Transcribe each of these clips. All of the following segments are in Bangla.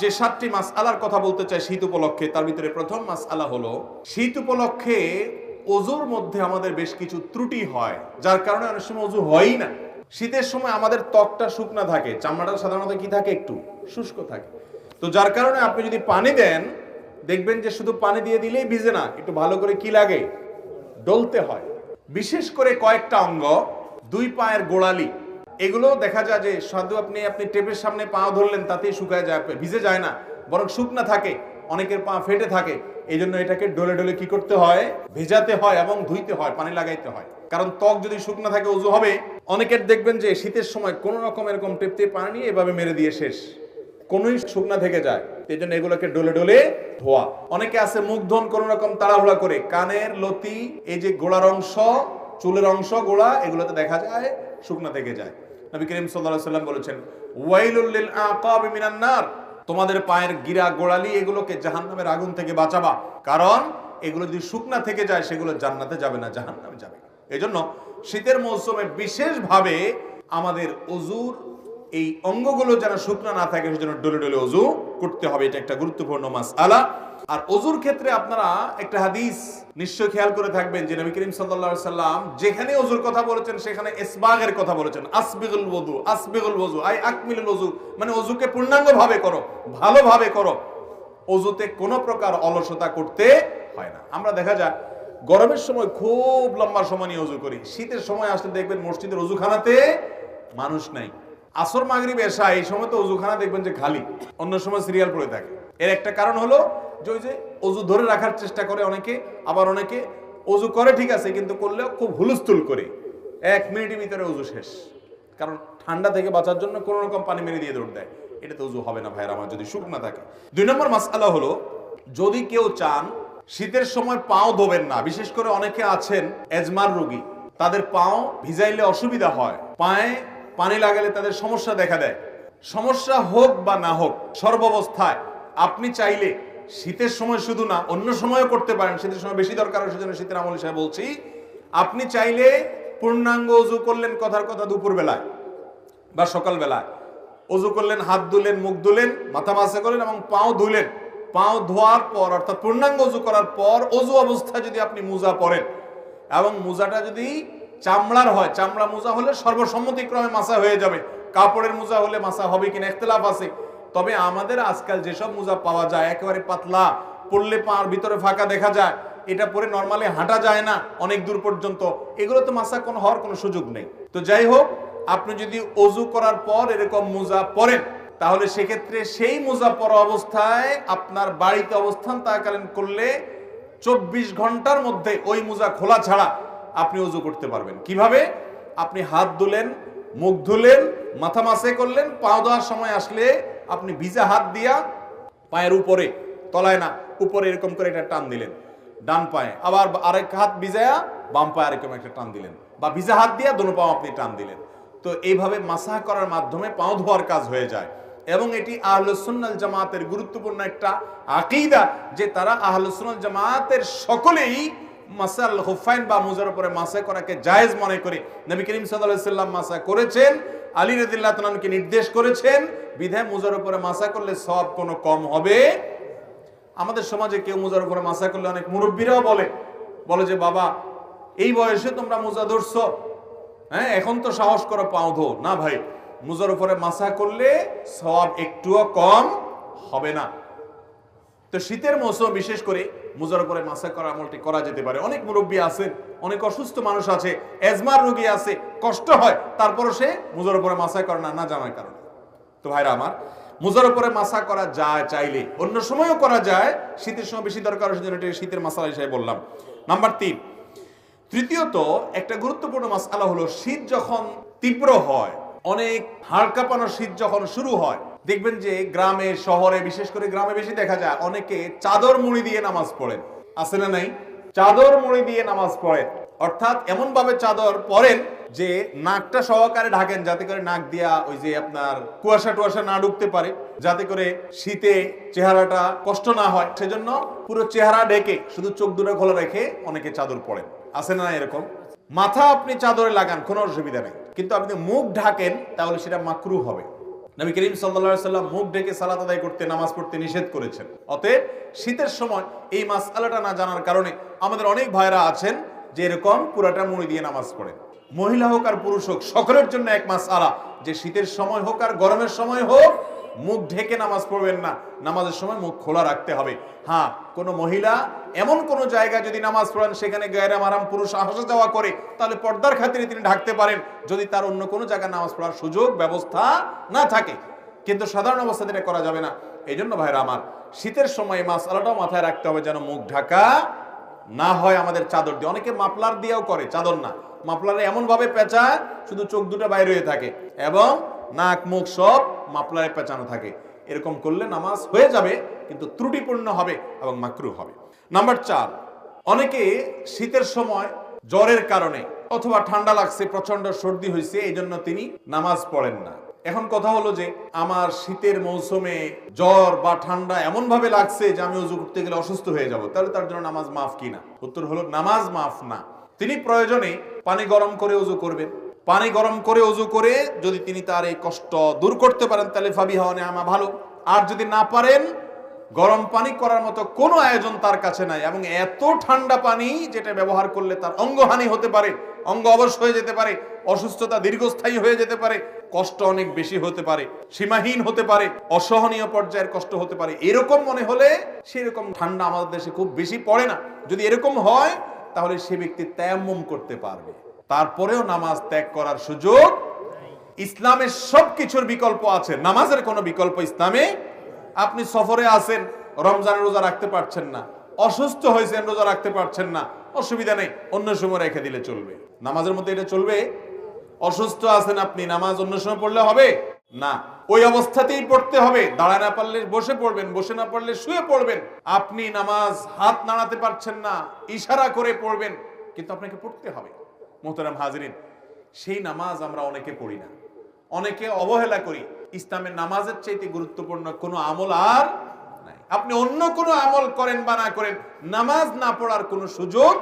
যে 7টি মাসআলার কথা বলতে চাই শীত উপলক্ষে, তার ভিতরে প্রথম মাসআলা হলো শীত উপলক্ষে ওযুর মধ্যে আমাদের বেশ কিছু ত্রুটি হয়, যার কারণে অনেক সময় ওযু হয়ই না। শীতের সময় আমাদের ত্বকটা শুকনা থাকে, চামড়াটা সাধারণত কি থাকে, একটু শুষ্ক থাকে। তো যার কারণে আপনি যদি পানি দেন, দেখবেন যে শুধু পানি দিয়ে দিলেই ভিজে না, একটু ভালো করে কি লাগে, ডলতে হয়। বিশেষ করে কয়েকটা অঙ্গ, 2 পায়ের গোড়ালি, এগুলো দেখা যায় যে শুধু আপনি টেপের সামনে পা ধরলেন তাতেই শুকায় যায়, ভিজে যায় না, বরং শুকনা থাকে, অনেকের পা ফেটে থাকে। এই জন্য এটাকে ডলে ডলে কি করতে হয়, ভেজাতে হয় এবং ধুইতে হয়, পানি লাগাইতে হয়। কারণ ত্বক যদি শুকনা থাকে ওযু হবে। অনেকের দেখবেন যে শীতের সময় কোন রকম এরকম টেপ দিয়ে পানি নিয়ে এভাবে মেরে দিয়ে শেষ, কোনই শুকনা থেকে যায়। এই জন্য এগুলোকে ডলে ডলে ধোয়া। অনেকে আছে মুখ ধোন কোন রকম তাড়াহুড়া করে, কানের লতি, এই যে গোড়ার অংশ, চুলের অংশ, গোড়া, এগুলোতে দেখা যায় শুকনা থেকে যায়। নবী করিম সাল্লাল্লাহু আলাইহি ওয়াসাল্লাম বলেছেন, ওয়াইলুল লিল আকাবি মিনান নার, তোমাদের পায়ের গিরা গোড়ালি এগুলোকে জাহান্নামের আগুন থেকে বাঁচাবা, কারণ এগুলো যদি শুকনা থেকে যায় সেগুলো জান্নাতে যাবে না, জাহান্নামে যাবে। এজন্য শীতের মৌসুমে বিশেষভাবে আমাদের ওযুর এই অঙ্গগুলো যেন শুকনা না থাকে সেজন্য ডলে ডলে ওযু করতে হবে। এটা একটা গুরুত্বপূর্ণ মাসআলা। আর ওযুর ক্ষেত্রে আপনারা একটা হাদিস নিশ্চয় খেয়াল করে থাকবেন যে নবী করিম সাল্লাল্লাহু আলাইহি সাল্লাম যেখানে ওযুর কথা বলেছেন সেখানে ইসবাগের কথা বলেছেন। আসবিগুল ওযু, আসবিগুল ওযু আই আকমিলুল ওযু, মানে ওযুকে পূর্ণাঙ্গভাবে করো, ভালোভাবে করো। ওযুতে কোনো প্রকার অলসতা করতে হয় না। আমরা দেখা যায় গরমের সময় খুব লম্বা সময় নিয়ে ওযু করি, শীতের সময় আসলে দেখবেন মসজিদের ওযুখানাতে মানুষ নাই। আসর মাগরিব এশা এই সময় তো ওযুখানা দেখবেন যে খালি, অন্য সময় সিরিয়াল পড়ে থাকে। এর একটা কারণ হলো যে ওই যে ওযু ধরে রাখার চেষ্টা করে অনেকে, আবার অনেকে ওযু করে ঠিক আছে কিন্তু করলেও খুব হুলস্থুল করে, 1 মিনিটের ভিতরে ওযু শেষ। কারণ ঠান্ডা থেকে বাঁচার জন্য কোনো রকম পানি মেরে দিয়ে দৌড় দেয়। এটা তো ওযু হবে না ভাইরা আমার, যদি শুকনা থাকে। 2 নম্বর মাসআলা হলো, যদি কেউ চান শীতের সময় পাও ধোবেন না, বিশেষ করে অনেকে আছেন এজমার রোগী, তাদের পাও ভিজাইলে অসুবিধা হয়, পায়ে পানি লাগালে তাদের সমস্যা দেখা দেয়। সমস্যা হোক বা না হোক, সর্বাবস্থায় আপনি চাইলে শীতের সময় শুধু না অন্য সময়ও করতে পারেন, শীতের সময় বেশি দরকার, সেজন্য শীতের আমল হিসেবে বলছি। আপনি চাইলে পূর্ণাঙ্গ ওযু করলেন, কথার কথা দুপুর বেলায় বা সকাল বেলায় ওযু করলেন, হাত ধুলেন, মুখ ধুলেন, মাথা মাসা করলেন এবং পাও ধুলেন। পাও ধোয়ার পর অর্থাৎ পূর্ণাঙ্গ ওযু করার পর ওযু অবস্থায় যদি আপনি মোজা পরেন এবং মোজাটা যদি চামড়ার হয়, চামড়া মোজা হলে সর্বসম্মতিক্রমে মাসা হয়ে যাবে। কাপড়ের মোজা হলে মাসা হবে কিনা ইখতিলাফ আছে। তবে আমাদের আজকাল যেসব মোজা পাওয়া যায় একেবারে পাতলা, পরলে পার ভিতরে ফাঁকা দেখা যায়, এটা পরে নরমালি হাঁটা যায় না অনেক দূর পর্যন্ত, এগুলো তো মাসা কোনো হওয়ার কোনো সুযোগ নেই। তো যাই হোক, আপনি যদি ওযু করার পর এরকম মোজা পরেন তাহলে সেক্ষেত্রে সেই মোজা পরা অবস্থায় আপনার বাড়িতে অবস্থান থাকাকালীন করলে 24 ঘন্টার মধ্যে ওই মোজা খোলা ছাড়া আপনি ওযু করতে পারবেন। কিভাবে? আপনি হাত ধুলেন, মুখ ধুলেন, মাথা মাসে করলেন, পা ধোয়ার সময় আসলে আপনি ভিজা হাত দিয়া পায়ের উপরে, তলায় না, উপরে এরকম করে একটা টান দিলেন ডান পায়ে, আবার আরেক হাত ভিজায়া বাম পায়ে এরকম একটা টান দিলেন, বা ভিজা হাত দিয়া দোনো পাও আপনি টান দিলেন। তো এইভাবে মাসাহ করার মাধ্যমে পাও ধোয়ার কাজ হয়ে যায়। এবং এটি আহলুস সুন্নাহ ওয়াল জামাতের গুরুত্বপূর্ণ একটা আকীদা যে তারা আহলুস সুন্নাহ ওয়াল জামাতের সকলেই মাসাল খুফাইন বা মুজার উপরে মাসা করাকে জায়েজ মনে করে। নবী করিম সাল্লাল্লাহু আলাইহি সাল্লাম মাসা করেছেন, আলী রাদিয়াল্লাহু তাআলা কে নির্দেশ করেছেন, বিধায় মুজার উপরে মাসা করলে সওয়াব কোনো কম হবে। আমাদের সমাজে কেউ মুজার উপরে মাসা করলে অনেক মুরব্বীরাও বলে যে বাবা এই বয়সে তোমরা মুজা ধরছো, হ্যাঁ এখন তো সাহস করো পাও ধো। না ভাই, মুজার উপরে মাসা করলে সওয়াব একটুও কম হবে না। তো শীতের মৌসুম বিশেষ করে মুজার উপরে মাসা করা আমলটি করা যেতে পারে। অনেক মুরব্বী আছেন, অনেক অসুস্থ মানুষ আছে, এজমার রোগী আছে, কষ্ট হয়, তারপরও সে মুজার উপরে মাসা করে না, না জানার কারণে। তো ভাইরা আমার, মুজার উপরে মাসা করা যায়, চাইলে অন্য সময়ও করা যায়, শীতের সময় বেশি দরকার, সেজন্য এটা শীতের মাসালা হিসেবে বললাম। নাম্বার 3, তৃতীয়ত একটা গুরুত্বপূর্ণ মাসআলা হলো, শীত যখন তীব্র হয়, অনেক হাড় কাঁপানো শীত যখন শুরু হয়, দেখবেন যে গ্রামে শহরে, বিশেষ করে গ্রামে বেশি দেখা যায় অনেকে চাদর মুড়ি দিয়ে নামাজ পড়েন। আছে না নাই? চাদর মুড়ি দিয়ে নামাজ পড়েন, অর্থাৎ এমন ভাবে চাদর পরেন যে নাকটা সহকারে ঢাকেন, যাতে করে নাক দিয়া ওই যে আপনার কুয়াশা টুয়াশা না ঢুকতে পারে, যাতে করে শীতে চেহারাটা কষ্ট না হয়। সেজন্য পুরো চেহারা ঢেকে শুধু চোখ দুটো খোলা রেখে অনেকে চাদর পরেন। আছে না এরকম? মাথা আপনি চাদরে লাগান, কোনো অসুবিধা নেই, কিন্তু আপনি মুখ ঢাকেন তাহলে সেটা মাকরুহ হবে। নবী করিম সাল্লাল্লাহু আলাইহি সাল্লাম মুখ ঢেকে সালাত আদায় করতে, নামাজ পড়তে নিষেধ করেছেন। অতএব শীতের সময় এই মাসআলাটা না জানার কারণে আমাদের অনেক ভাইরা আছেন যে এরকম পুরাটা মুড়ি দিয়ে নামাজ পড়েন। মহিলা হোক আর পুরুষ হোক, সকলের জন্য এক মাসআলা যে শীতের সময় হোক আর গরমের সময় হোক মুখ ঢেকে নামাজ পড়বেন না, নামাজের সময় মুখ খোলা রাখতে হবে। হ্যাঁ, কোন মহিলা এমন কোন জায়গায় যদি নামাজ পড়েন সেখানে গায়রে মারাম পুরুষ আসা যাওয়া করে, তাহলে পর্দার খাতিরে তিনি ঢাকতে পারেন, যদি তার অন্য কোনো জায়গায় নামাজ পড়ার সুযোগ ব্যবস্থা না থাকে। কিন্তু সাধারণ অবস্থাতে এটা করা যাবে না। এই জন্য ভাইরা আমার, শীতের সময় মাসআলাটাও মাথায় রাখতে হবে যেন মুখ ঢাকা না হয় আমাদের চাদর দিয়ে। অনেকে মাফলার দিয়েও করে, চাদর না, মাফলারে এমন ভাবে পেঁচায় শুধু চোখ দুটো বাইরে হয়ে থাকে এবং নাক মুখ সব মাফলারে পেঁচানো থাকে। এরকম করলে নামাজ হয়ে যাবে কিন্তু ত্রুটিপূর্ণ হবে এবং মাকরুহ হবে। নাম্বার 4, অনেকে শীতের সময় জ্বরের কারণে অথবা ঠান্ডা লাগছে, প্রচন্ড সর্দি হয়েছে, এই জন্য তিনি নামাজ পড়েন না। এখন কথা হলো যে আমার শীতের মৌসুমে জ্বর বা ঠান্ডা এমন ভাবে লাগছে যে আমি ওযু করতে গেলে অসুস্থ হয়ে যাব, তাহলে তার জন্য নামাজ মাফ কিনা? উত্তর হলো নামাজ মাফ না। তিনি প্রয়োজনে পানি গরম করে ওযু করবেন। পানি গরম করে ওযু করে যদি তিনি তার এই কষ্ট দূর করতে পারেন তাহলে ফাবিহা ওয়া নি'মা, ভালো। আর যদি না পারেন, গরম পানি করার মতো কোনো আয়োজন তার কাছে নাই এবং এত ঠান্ডা পানি যেটা ব্যবহার করলে তার অঙ্গহানি হতে পারে, অঙ্গ অবশ হয়ে যেতে পারে, অসুস্থতা দীর্ঘস্থায়ী হয়ে যেতে পারে, কষ্ট অনেক বেশি হতে পারে, সীমাহীন হতে পারে, অসহনীয় পর্যায়ের কষ্ট হতে পারে, এরকম মনে হলে সেরকম ঠান্ডা আমাদের দেশে খুব বেশি পড়ে না। যদি এরকম হয় তাহলে সে ব্যক্তি তায়াম্মুম করতে পারবে, তারপরেও নামাজ ত্যাগ করার সুযোগ। ইসলামের সবকিছুর বিকল্প আছে, নামাজের কোনো বিকল্প ইসলামে। আপনি সফরে আছেন, রমজানের রোজা রাখতে পারছেন না, অসুস্থ হয়েছেন, রোজা রাখতে পারছেন না, অসুবিধা নেই, অন্য সময় রেখে দিলে চলবে। নামাজের মধ্যে এটা চলবে? অসুস্থ আছেন আপনি, নামাজ অন্য সময় পড়লে হবে না, ওই অবস্থাতেই পড়তে হবে। দাঁড়ায় না পারলে বসে পড়বেন, বসে না পারলে শুয়ে পড়বেন। আপনি নামাজ হাত নাড়াতে পারছেন না, ইশারা করে পড়বেন, কিন্তু আপনাকে পড়তে হবে। মোহতারাম হাজিরিন, সেই নামাজ আমরা অনেকে পড়ি না, অনেকে অবহেলা করি। ইসলামের নামাজের চাইতে গুরুত্বপূর্ণ কোনো আমল আর নাই। আপনি অন্য কোনো আমল করেন বা না করেন, নামাজ না পড়ার কোনো সুযোগ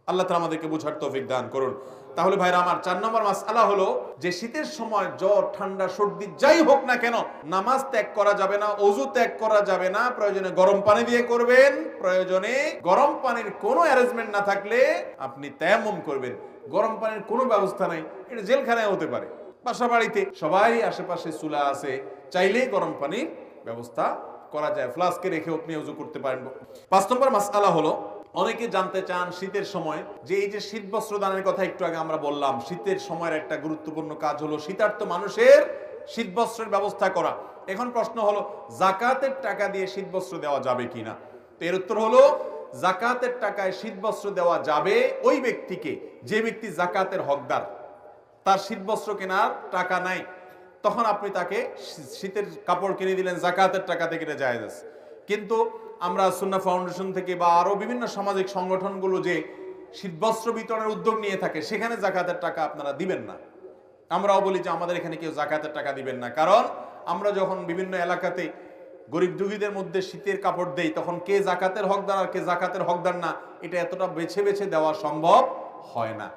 আল্লাহ তাআলা আমাদেরকে বোঝার তৌফিক দান করুন। তাহলে ভাইরা আমার, 4 নম্বর মাসআলা হলো যে শীতের সময় জ্বর ঠান্ডা সর্দি যাই হোক না কেন, নামাজ ত্যাগ করা যাবে না, ওযু ত্যাগ করা যাবে না। প্রয়োজনে গরম পানি দিয়ে করবেন, প্রয়োজনে গরম পানির কোনো অ্যারেঞ্জমেন্ট না থাকলে আপনি তায়াম্মুম করবেন। গরম পানির কোনো ব্যবস্থা নাই, এটা জেলখানায় হতে পারে, বাসা বাড়িতে সবাই আশেপাশে চুলা আছে, চাইলেই গরম পানির ব্যবস্থা করা যায়, ফ্লাস্কে রেখে আপনি ওযু করতে পারেন। 5 নম্বর মাসআলা হলো, অনেকে জানতে চান শীতের সময় যে এই যে শীত বস্ত্র দানের কথা একটু আগে আমরা বললাম, শীতের সময়ের একটা গুরুত্বপূর্ণ কাজ হলো শীতার্ত মানুষের শীত বস্ত্রের ব্যবস্থা করা। এখন প্রশ্ন হলো যাকাতের টাকা দিয়ে শীত বস্ত্র দেওয়া যাবে কিনা? তো এর উত্তর হলো যাকাতের টাকায় শীত বস্ত্র দেওয়া যাবে ওই ব্যক্তিকে যে ব্যক্তি যাকাতের হকদার, তার শীত বস্ত্র কেনার টাকা নাই, তখন আপনি তাকে শীতের কাপড় কিনে দিলেন, যাকাতের টাকা থেকে এটা জায়েজ আছে। কিন্তু আমরা সুন্নাহ ফাউন্ডেশন থেকে বা আরো বিভিন্ন সামাজিক সংগঠনগুলো যে শীতবস্ত্র বিতরণের উদ্যোগ নিয়ে থাকে, সেখানে যাকাতের টাকা আপনারা দিবেন না। আমরাও বলি যে আমাদের এখানে কেউ যাকাতের টাকা দিবেন না, কারণ আমরা যখন বিভিন্ন এলাকাতে গরিব দুঃখীদের মধ্যে শীতের কাপড় দেই, তখন কে যাকাতের হকদার আর কে যাকাতের হকদার না, এটা এতটা বেছে বেছে দেওয়া সম্ভব হয় না।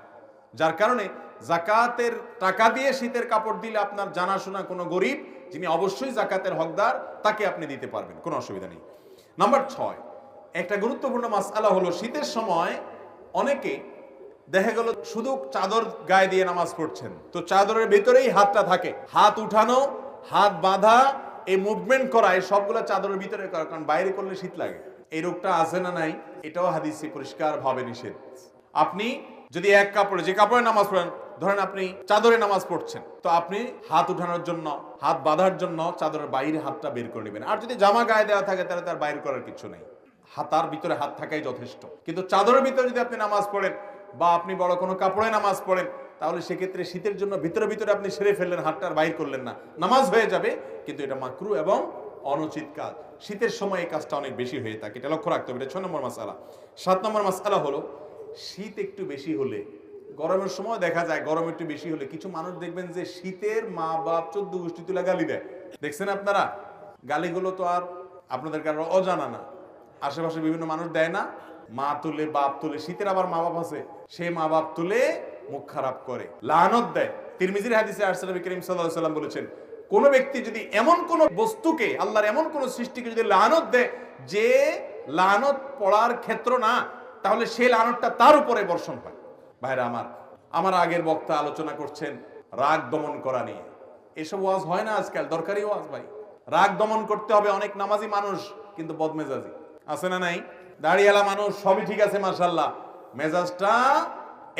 যার কারণে যাকাতের টাকা দিয়ে শীতের কাপড় দিলে আপনার জানাশোনা কোনো গরিব যিনি অবশ্যই যাকাতের হকদার, তাকে আপনি দিতে পারবেন, কোনো অসুবিধা নেই। নাম্বার 6, একটা গুরুত্বপূর্ণ মাসআলা হলো শীতের সময় অনেকে দেখা গেল শুধু চাদর গায়ে দিয়ে নামাজ পড়ছেন, তো চাদরের ভিতরেই হাতটা থাকে, হাত উঠানো, হাত বাঁধা, এই মুভমেন্ট করা, এই সবগুলো চাদরের ভিতরে করা, কারণ বাইরে করলে শীত লাগে। এই রোগটা আছে না নাই? এটাও হাদিসে পরিষ্কার ভাবে নিষেধ। আপনি যদি এক কাপড়ে, যে কাপড়ে নামাজ পড়েন, ধরেন আপনি চাদরে নামাজ পড়ছেন, তো আপনি হাত উঠানোর জন্য, হাত বাঁধার জন্য চাদরের বাইরে হাতটা বের করে নেবেন। আর যদি জামা গায়ে দেওয়া থাকে তাহলে তার বাইর করার কিছু নেই, হাতার ভিতরে হাত থাকাই যথেষ্ট। কিন্তু চাদরের ভিতরে যদি আপনি নামাজ পড়েন বা আপনি বড় কোনো কাপড়ে নামাজ পড়েন, তাহলে সেক্ষেত্রে শীতের জন্য ভিতরে ভিতরে আপনি সেরে ফেললেন, হাতটার বাইর করলেন না, নামাজ হয়ে যাবে, কিন্তু এটা মাকরুহ এবং অনুচিত কাজ। শীতের সময় এই কাজটা অনেক বেশি হয়ে থাকে, এটা লক্ষ্য রাখতে হবে। এটা 6 নম্বর মাসআলা। 7 নম্বর মাসআলা হলো শীত একটু বেশি হলে, গরমের সময় দেখা যায় গরম একটু বেশি হলে কিছু মানুষ দেখবেন যে শীতের মা বাপ 14 গোষ্ঠী তুলে গালি দেয়। দেখছেন আপনারা? গালিগুলো তো আর আপনাদের কারো অজানা না, আশেপাশে বিভিন্ন মানুষ দেয় না, মা তুলে বাপ তুলে, শীতের আবার মা বাপ আছে, সেই মা বাপ তুলে মুখ খারাপ করে, লানত দেয়। তিরমিজির হাদিসে আসছে নবী করিম সাল্লাল্লাহু আলাইহি ওয়াসাল্লাম বলেছেন, কোন ব্যক্তি যদি এমন কোন বস্তুকে, আল্লাহর এমন কোন সৃষ্টিকে যদি লানত দেয় যে লানত পড়ার ক্ষেত্র না, তাহলে সেই লানতটা তার উপরে বর্ষণ হয়। ভাইরা আমার আগের বক্তা আলোচনা করছেন রাগ দমন করা নিয়ে। এসব ওয়াজ হয় না আজকাল, দরকারি ওয়াজ ভাই। রাগ দমন করতে হবে। অনেক নামাজি মানুষ কিন্তু বদমেজাজি আছে না নাই? দাড়িওয়ালা মানুষ সবই ঠিক আছে মাশাআল্লাহ, মেজাজটা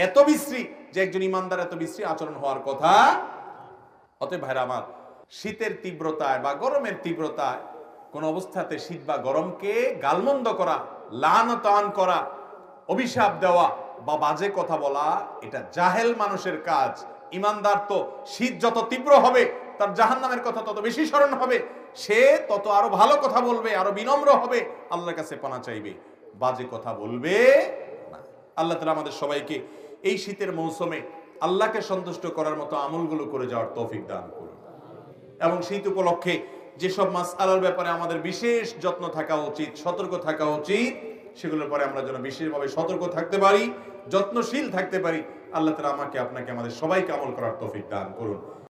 এত বিশ্রী যে একজন ইমানদার এত বিশ্রী আচরণ হওয়ার কথা। অতএব ভাইরা আমার, শীতের তীব্রতায় বা গরমের তীব্রতায় কোন অবস্থাতে শীত বা গরমকে গালমন্দ করা, লানতান করা, অভিশাপ দেওয়া বা বাজে কথা বলা, এটা জাহেল মানুষের কাজ। ইমানদার তো শীত যত তীব্র হবে তার জাহান্নামের কথা তত বেশি স্মরণ হবে, সে তত আরো ভালো কথা বলবে, আরো বিনম্র হবে, আল্লাহর কাছে পানা চাইবে, বাজে কথা বলবে না। আল্লাহ তাআলা আমাদের সবাইকে এই শীতের মৌসুমে আল্লাহকে সন্তুষ্ট করার মতো আমলগুলো করে যাওয়ার তৌফিক দান করুন। এবং শীত উপলক্ষে যেসব মাসআলার ব্যাপারে আমাদের বিশেষ যত্ন থাকা উচিত, সতর্ক থাকা উচিত, সেগুলোর পরে আমরা যেন বিশেষভাবে সতর্ক থাকতে পারি, যত্নশীল থাকতে পারি। আল্লাহ তাআলা আমাকে, আপনাকে, আমাদের সবাইকে আমল করার তৌফিক দান করুন।